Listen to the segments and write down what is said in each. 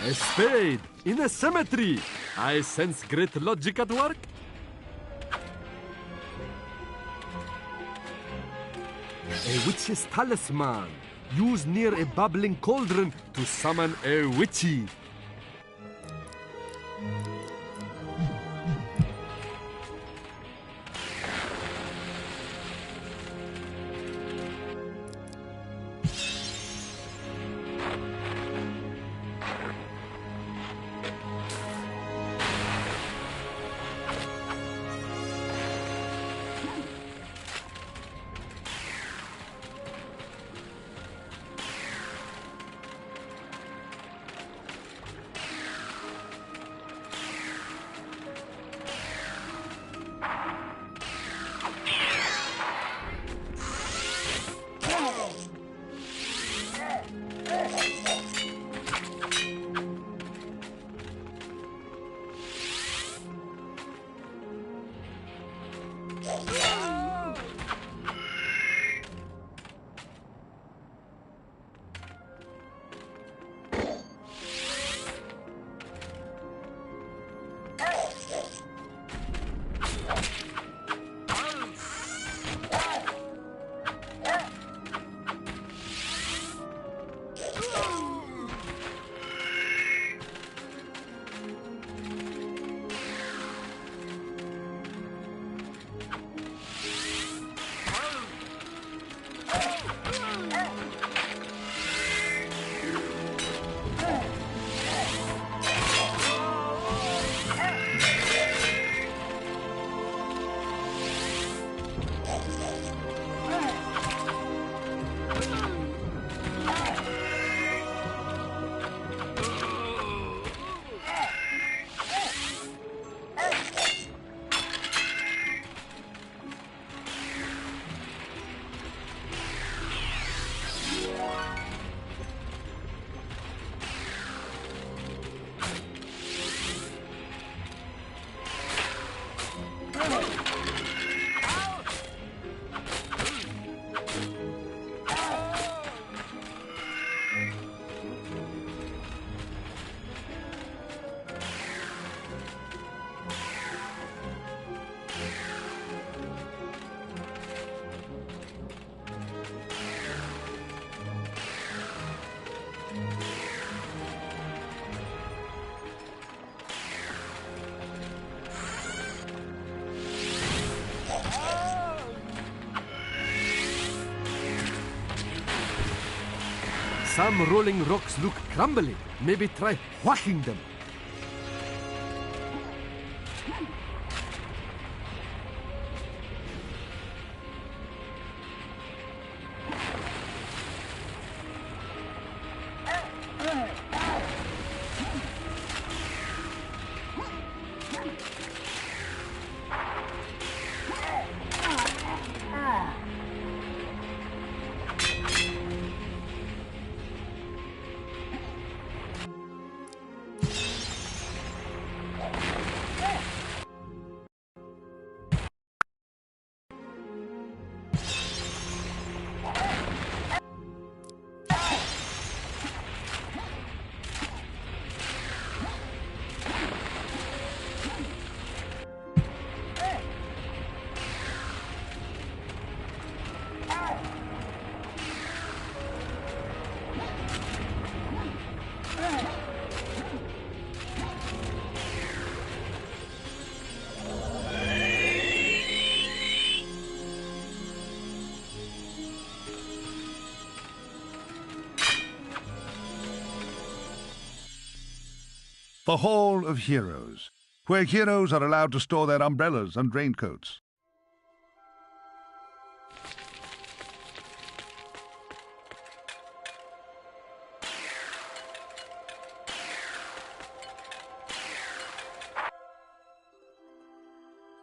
A spade in a cemetery. I sense great logic at work. A witch's talisman. Used near a bubbling cauldron to summon a witchy. Some rolling rocks look crumbly. Maybe try whacking them. The Hall of Heroes, where heroes are allowed to store their umbrellas and raincoats.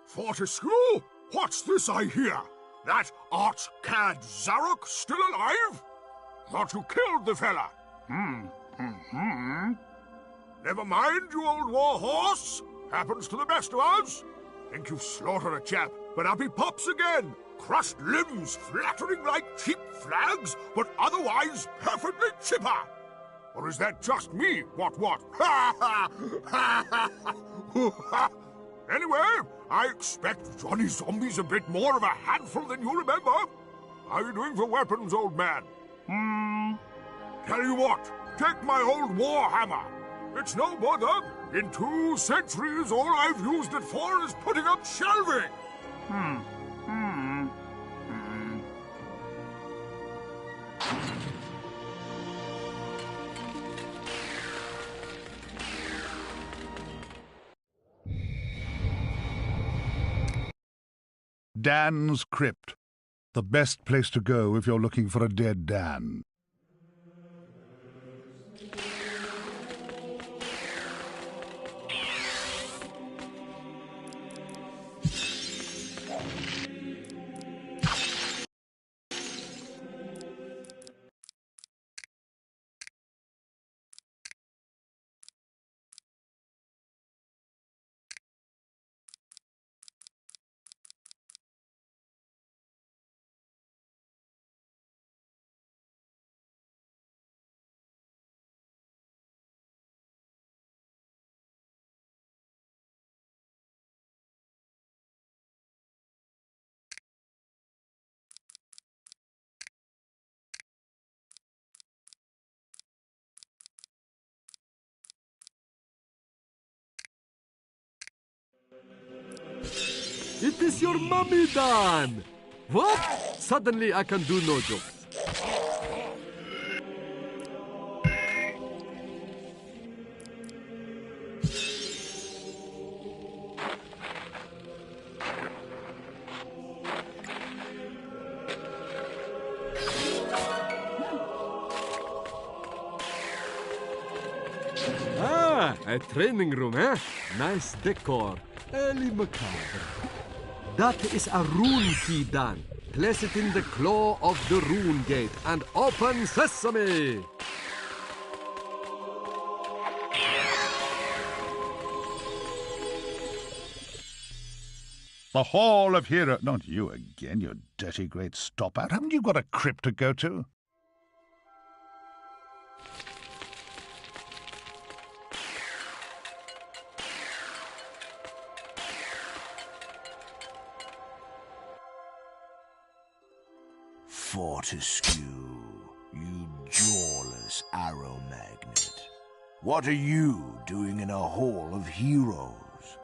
Fortescue? What's this I hear? That art-cad Zarok still alive? Thought you killed the fella. Never mind, you old war horse. Happens to the best of us. Think you've slaughtered a chap, but up he pops again. Crushed limbs flattering like cheap flags, but otherwise perfectly chipper. Or is that just me? What? Anyway, I expect Johnny Zombie's a bit more of a handful than you remember. How are you doing for weapons, old man? Tell you what, take my old war hammer. It's no bother. In 2 centuries, all I've used it for is putting up shelving. Dan's Crypt. The best place to go if you're looking for a dead Dan. It is your mummy, Dan! What? Suddenly I can do no jokes. Ah, a training room, eh? Nice decor. Early macabre. That is a rune key, Dan. Place it in the claw of the rune gate and open sesame! The Hall of Heroes. Not you again, you dirty great stop-out. Haven't you got a crypt to go to? Fortescue, you jawless arrow magnet. What are you doing in a Hall of Heroes?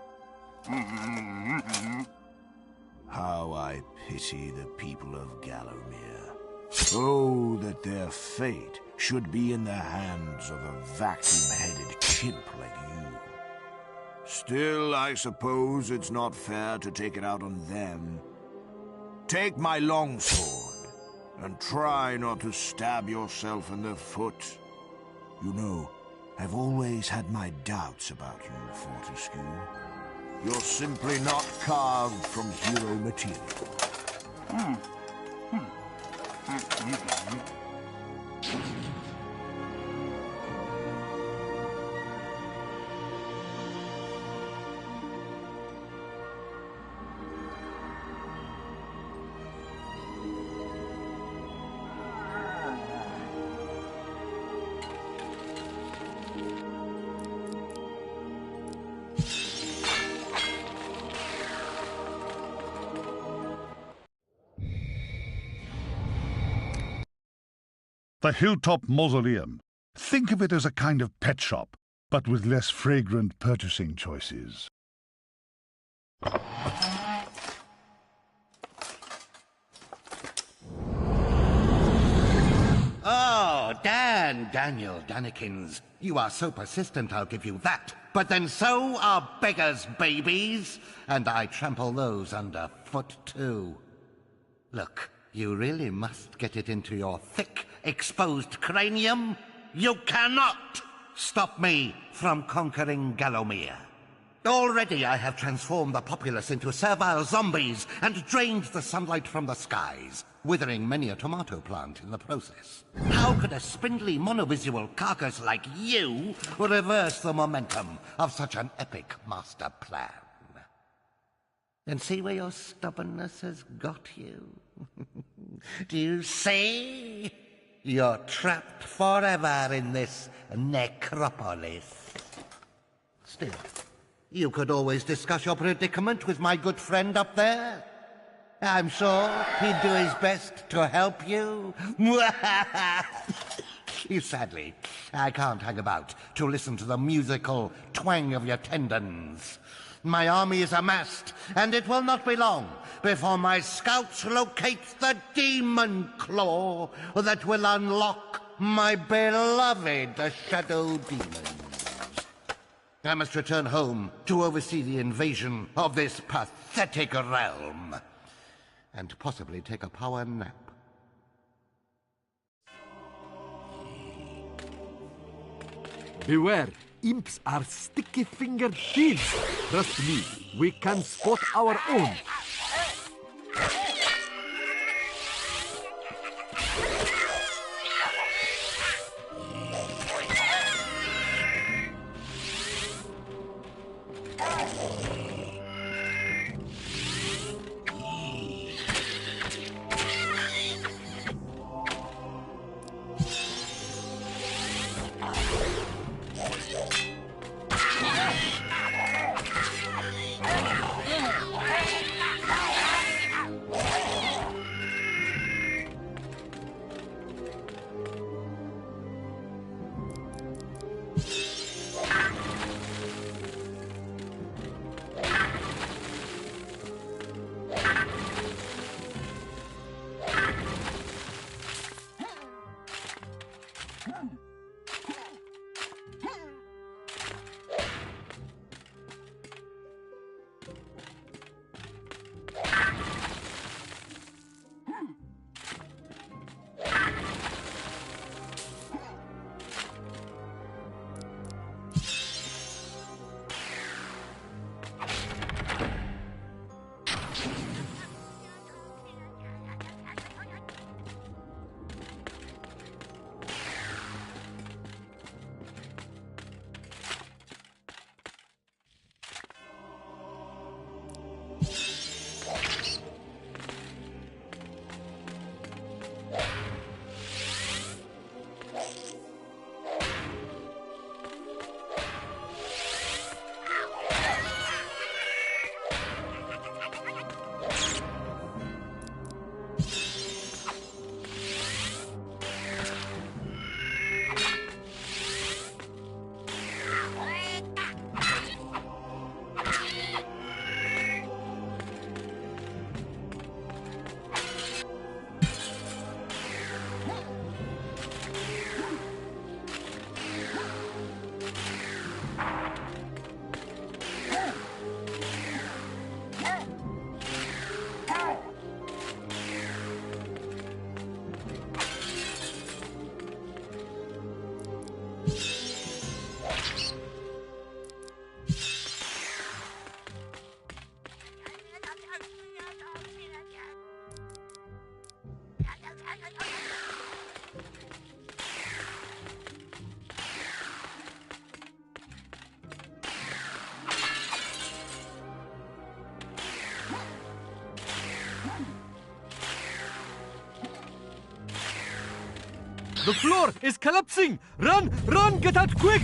How I pity the people of Gallowmere. Oh, that their fate should be in the hands of a vacuum-headed chimp like you. Still, I suppose it's not fair to take it out on them. Take my longsword, and try not to stab yourself in the foot. You know, I've always had my doubts about you, Fortescue. You're simply not carved from hero material. The Hilltop Mausoleum. Think of it as a kind of pet shop, but with less fragrant purchasing choices. Oh, Daniel Danikins. You are so persistent, I'll give you that. But then so are beggars' babies, and I trample those underfoot too. Look, you really must get it into your thick, exposed cranium. You cannot stop me from conquering Gallowmere. Already I have transformed the populace into servile zombies and drained the sunlight from the skies, withering many a tomato plant in the process. How could a spindly monovisual carcass like you reverse the momentum of such an epic master plan? And see where your stubbornness has got you? Do you see? You're trapped forever in this necropolis. Still, you could always discuss your predicament with my good friend up there. I'm sure he'd do his best to help you. Sadly, I can't hang about to listen to the musical twang of your tendons. My army is amassed, and it will not be long before my scouts locate the demon claw that will unlock my beloved shadow demons. I must return home to oversee the invasion of this pathetic realm, and possibly take a power nap. Beware, imps are sticky-fingered thieves. Trust me, we can spot our own. The floor is collapsing! Run! Run! Get out quick!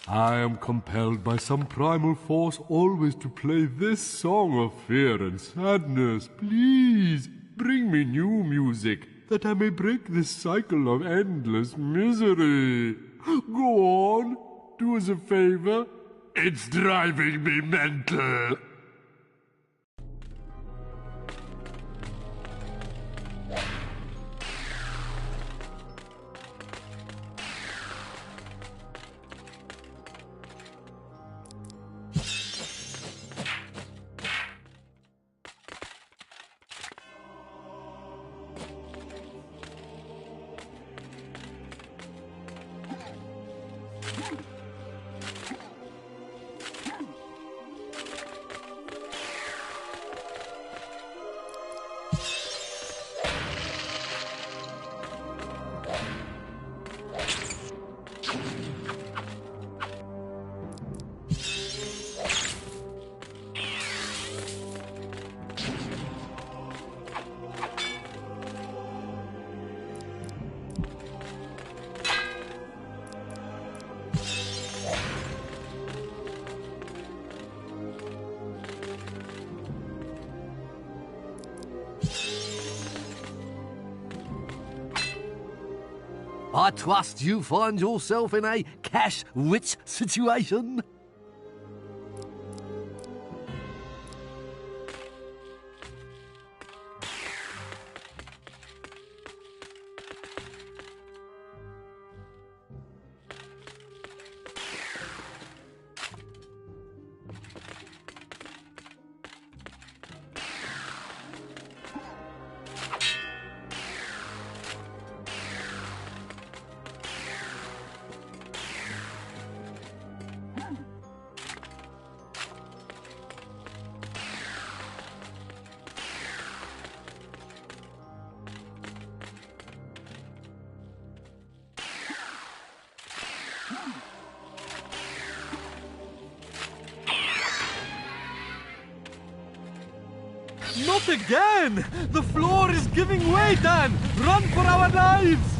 I am compelled by some primal force always to play this song of fear and sadness. Please, bring me new music, that I may break this cycle of endless misery. Go on, do us a favor. It's driving me mental. I trust you find yourself in a cash-rich situation. Not again! The floor is giving way, Dan! Run for our lives!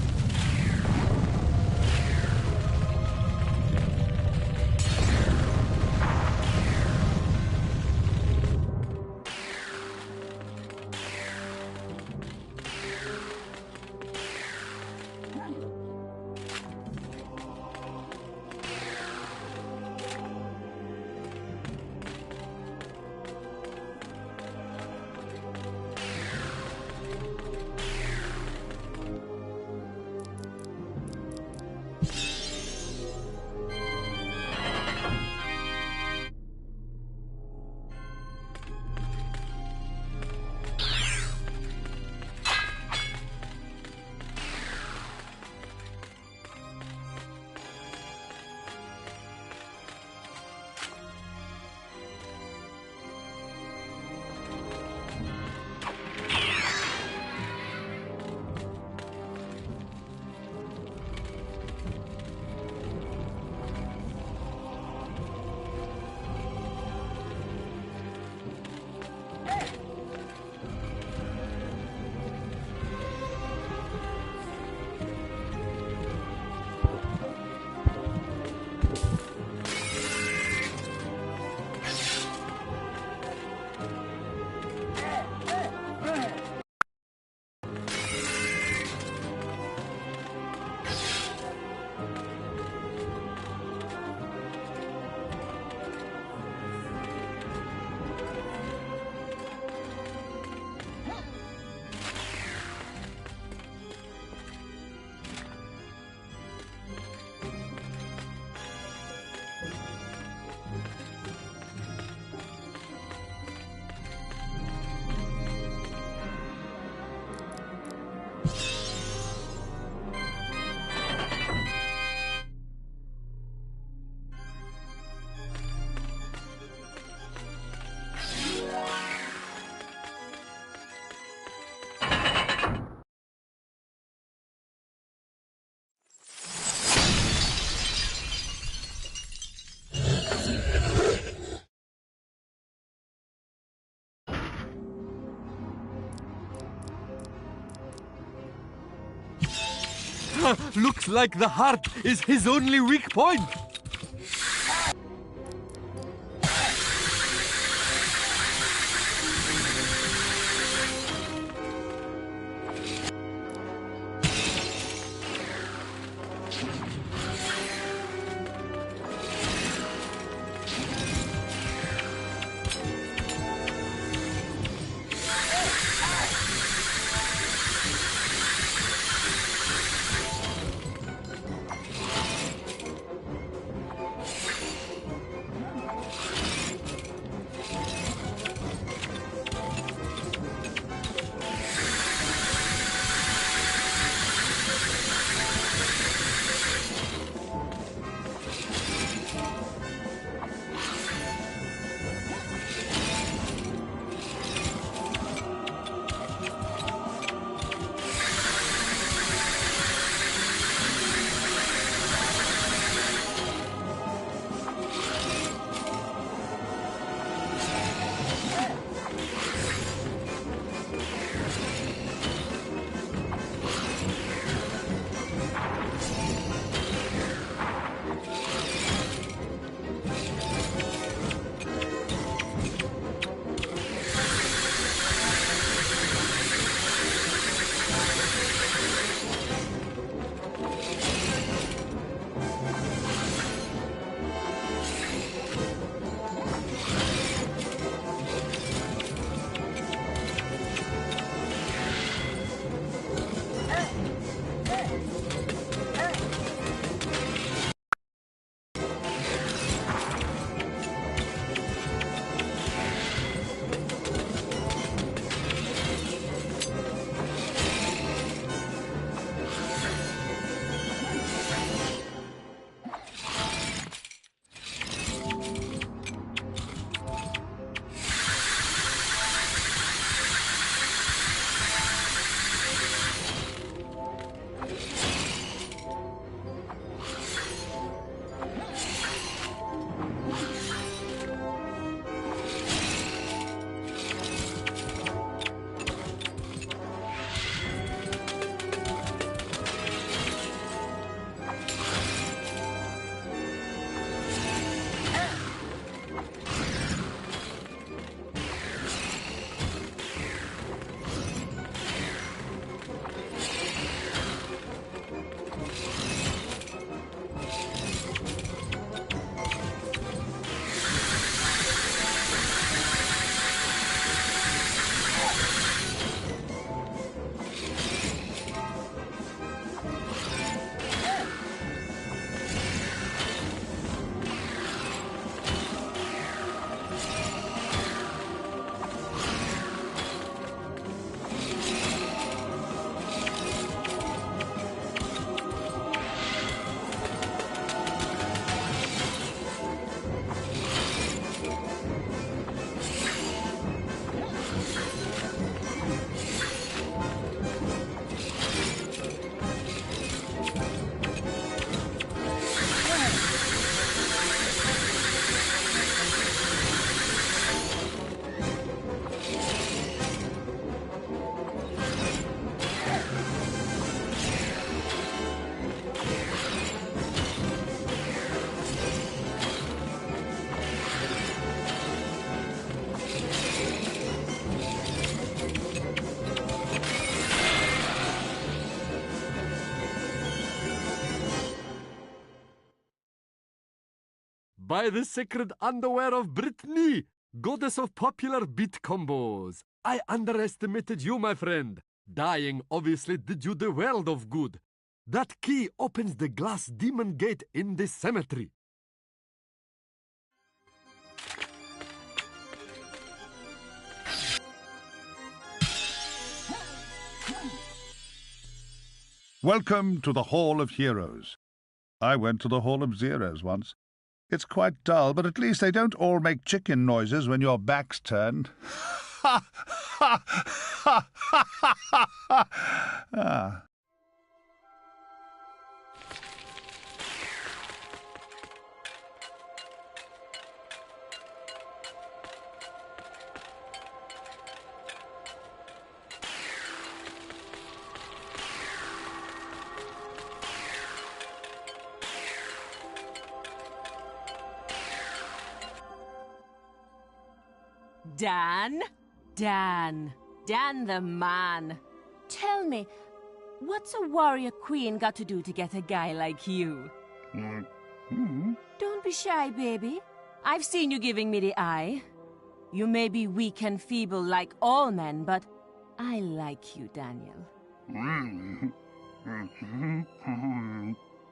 Looks like the heart is his only weak point. By the sacred underwear of Brittany, goddess of popular beat combos. I underestimated you, my friend. Dying obviously did you the world of good. That key opens the glass demon gate in the cemetery. Welcome to the Hall of Heroes. I went to the Hall of Zeros once. It's quite dull, but at least they don't all make chicken noises when your back's turned. Ha! Ha! Ha! Ha! Ha! Ha! Ah. Dan the man. Tell me, what's a warrior queen got to do to get a guy like you? Don't be shy, baby. I've seen you giving me the eye. You may be weak and feeble like all men, but I like you, Daniel.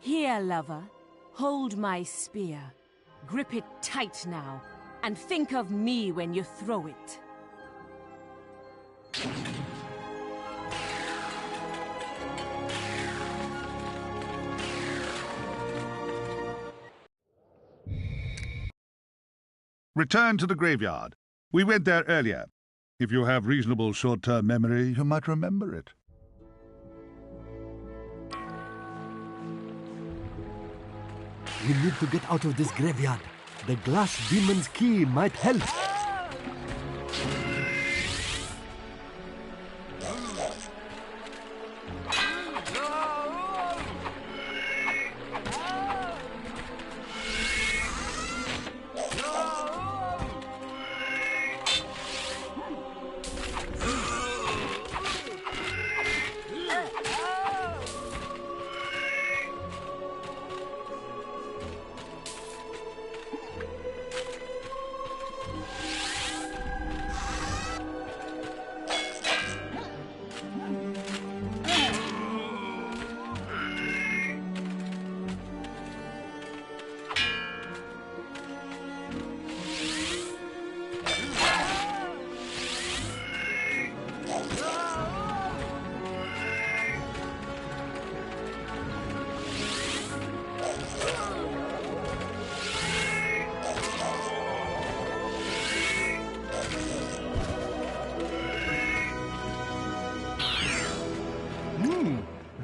Here, lover, hold my spear. Grip it tight now, and think of me when you throw it. Return to the graveyard. We went there earlier. If you have reasonable short-term memory, you might remember it. We need to get out of this graveyard. The glass demon's key might help.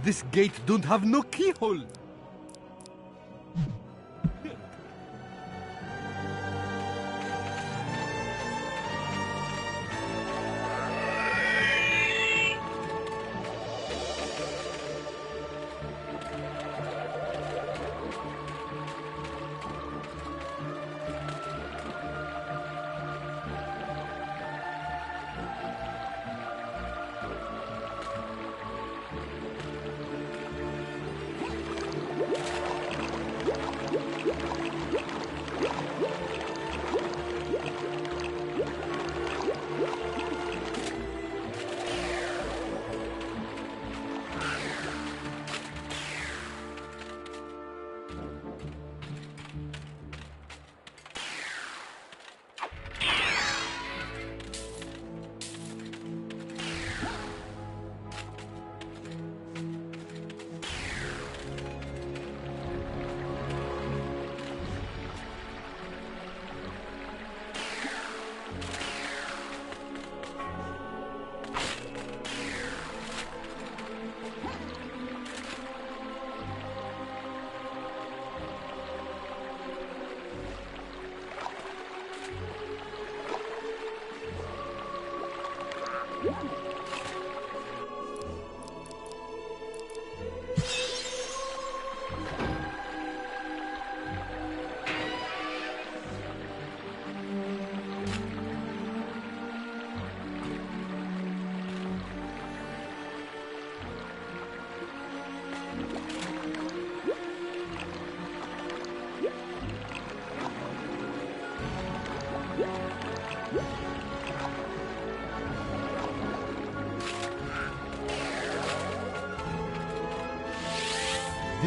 This gate don't have no keyhole.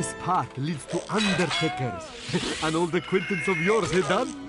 This path leads to undertakers. An old acquaintance of yours, eh, Dan?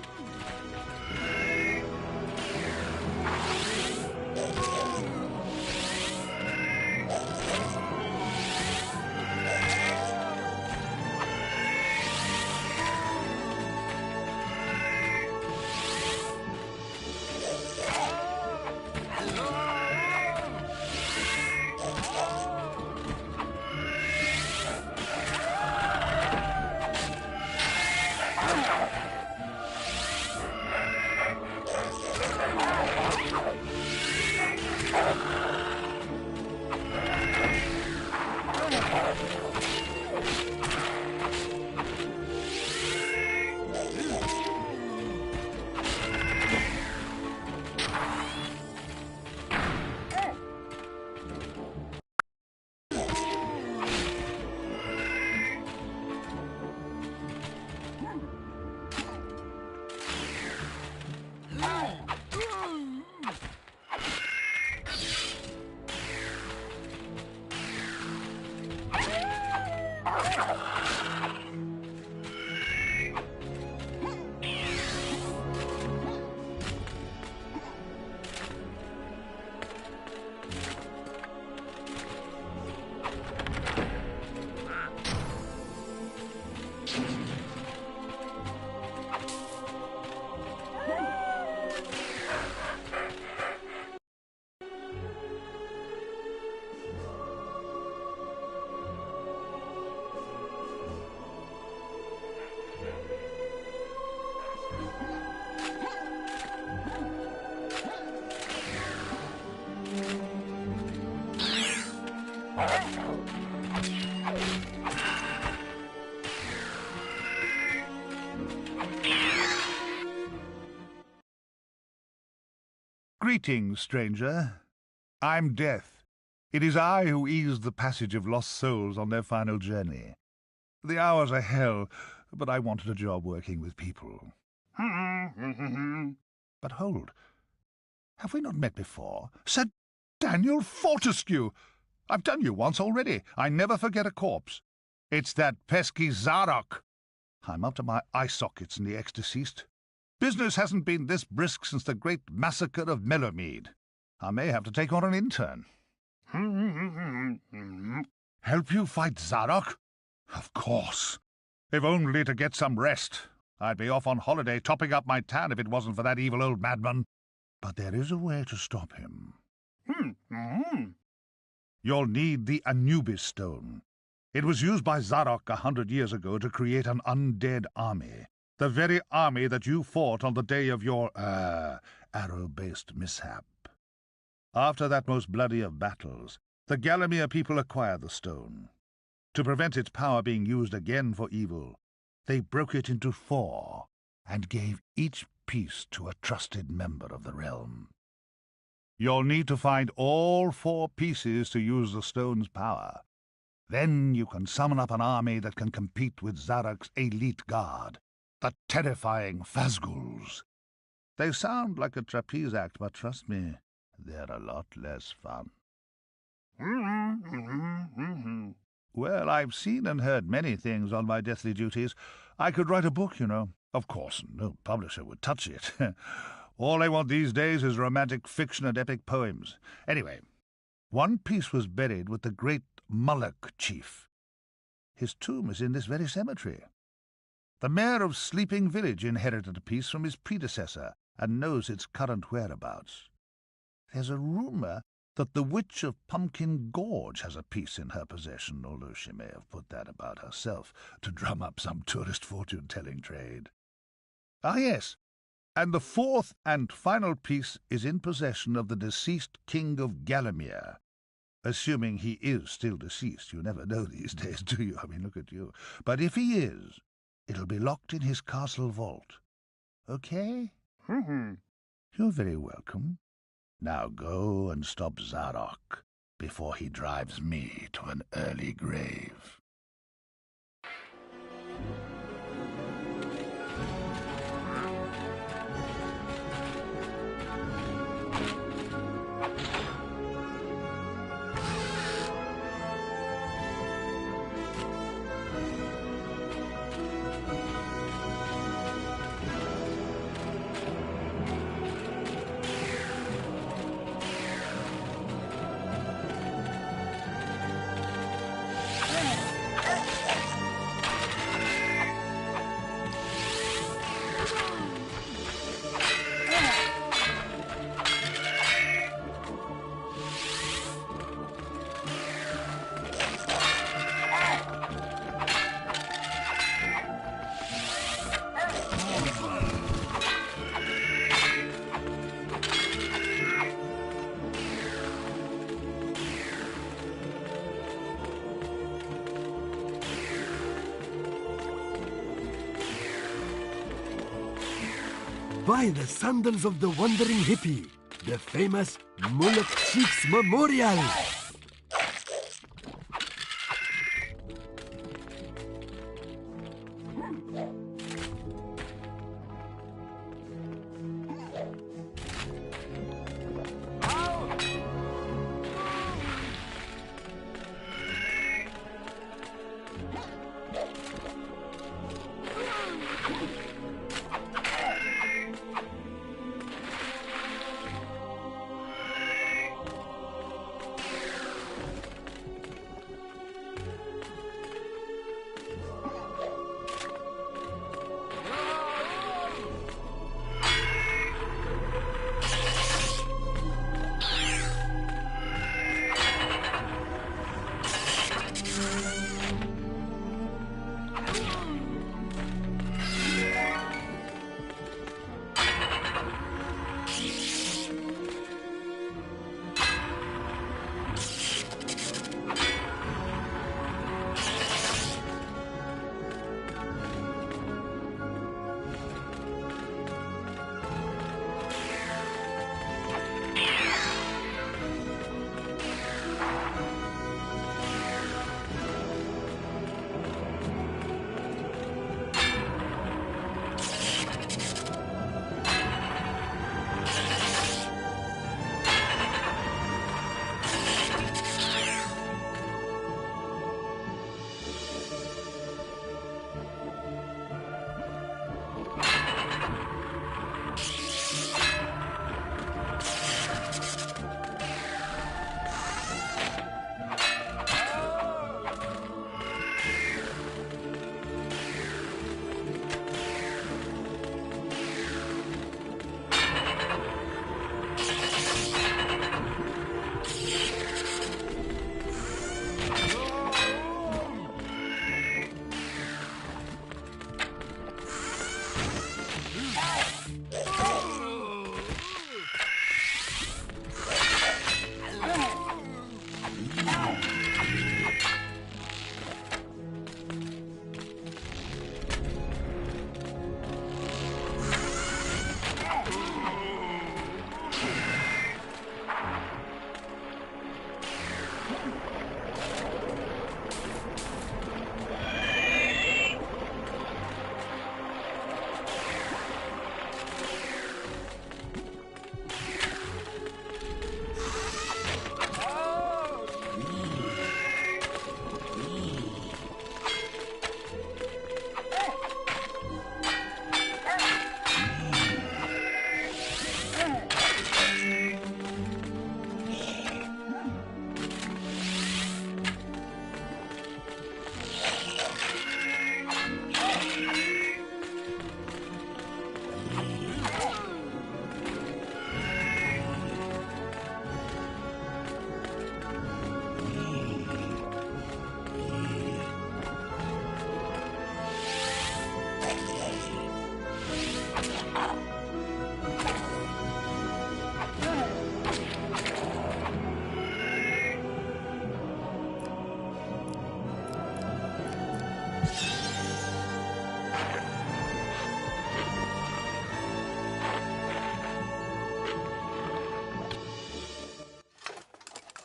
Greetings, stranger. I'm Death. It is I who eased the passage of lost souls on their final journey. The hours are hell, but I wanted a job working with people. But hold. Have we not met before? Sir Daniel Fortescue! I've done you once already. I never forget a corpse. It's that pesky Zarok. I'm up to my eye sockets in the ex-deceased. Business hasn't been this brisk since the great massacre of Mellowmead. I may have to take on an intern. Help you fight Zarok? Of course. If only to get some rest. I'd be off on holiday topping up my tan if it wasn't for that evil old madman. But there is a way to stop him. You'll need the Anubis Stone. It was used by Zarok 100 years ago to create an undead army. The very army that you fought on the day of your, arrow-based mishap. After that most bloody of battles, the Galamir people acquired the stone. To prevent its power being used again for evil, they broke it into 4 and gave each piece to a trusted member of the realm. You'll need to find all 4 pieces to use the stone's power. Then you can summon up an army that can compete with Zarok's elite guard, the terrifying Phasguls. They sound like a trapeze act, but trust me, they're a lot less fun. Well, I've seen and heard many things on my deathly duties. I could write a book, you know. Of course, no publisher would touch it. All I want these days is romantic fiction and epic poems. Anyway, one piece was buried with the great Moloch chief. His tomb is in this very cemetery. The mayor of Sleeping Village inherited a piece from his predecessor and knows its current whereabouts. There's a rumor that the Witch of Pumpkin Gorge has a piece in her possession, although she may have put that about herself to drum up some tourist fortune-telling trade. Ah, yes, and the 4th and final piece is in possession of the deceased King of Galamir. Assuming he is still deceased. You never know these days, do you? I mean, look at you. But if he is, it'll be locked in his castle vault. Okay? You're very welcome. Now go and stop Zarok before he drives me to an early grave. By the sandals of the wandering hippie, the famous Mullet Chief's Memorial.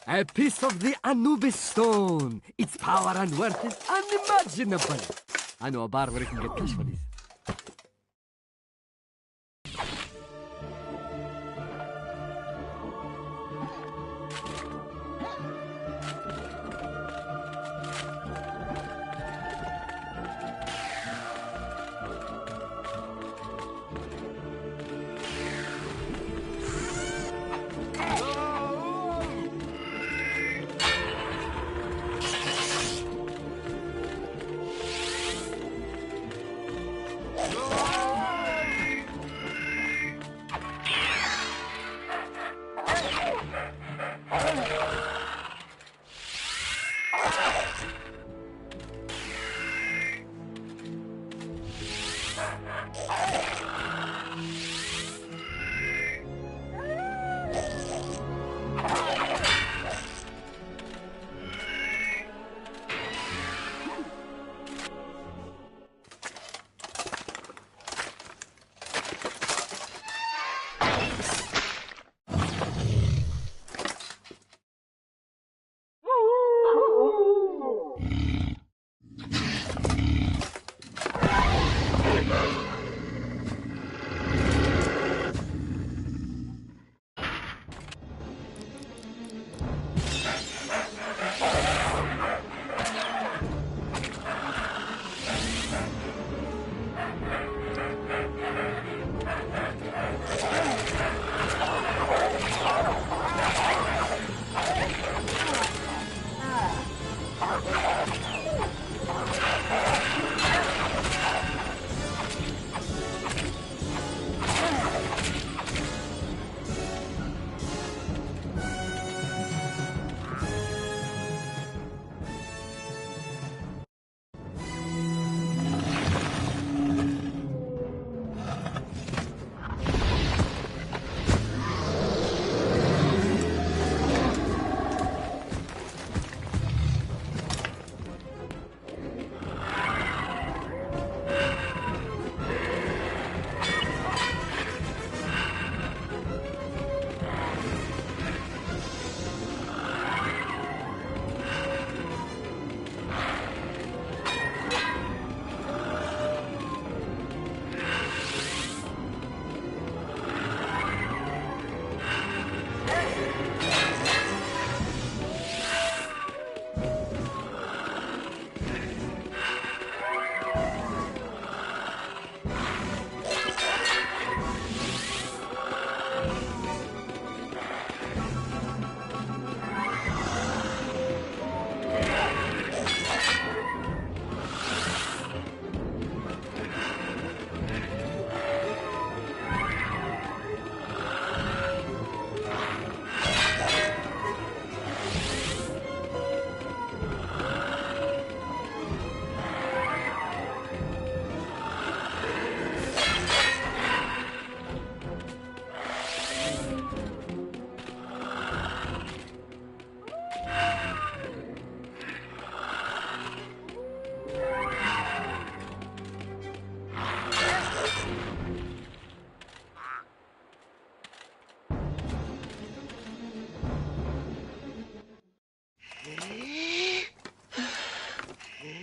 A piece of the Anubis stone. Its power and worth is unimaginable. I know a bar where you can get cash for this.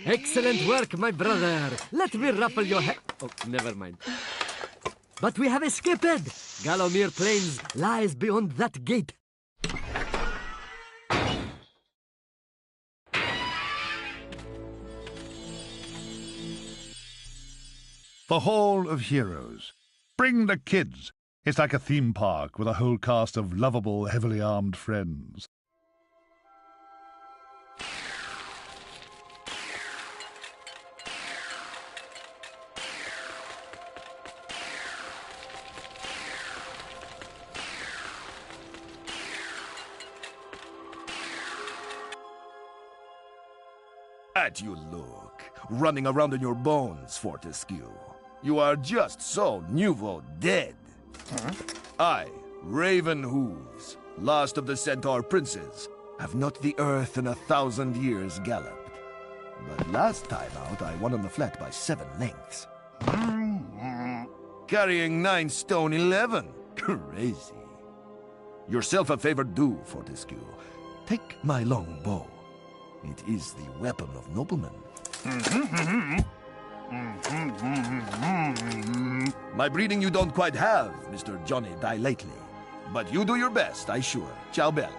Excellent work, my brother. Let me ruffle your hair. Oh, never mind. But we have escaped. Gallowmere Plains lies beyond that gate. The Hall of Heroes. Bring the kids. It's like a theme park with a whole cast of lovable, heavily armed friends. At you look, running around in your bones, Fortescue. You are just so nouveau dead. Huh? I, Raven Hooves, last of the Centaur princes, have not the earth in 1,000 years galloped. But last time out, I won on the flat by 7 lengths. Carrying 9 stone 11. Crazy. Yourself a favor do, Fortescue. Take my long bow. It is the weapon of noblemen. My breeding you don't quite have, Mr. Johnny Die Lately. But you do your best, I sure. Ciao, Belle.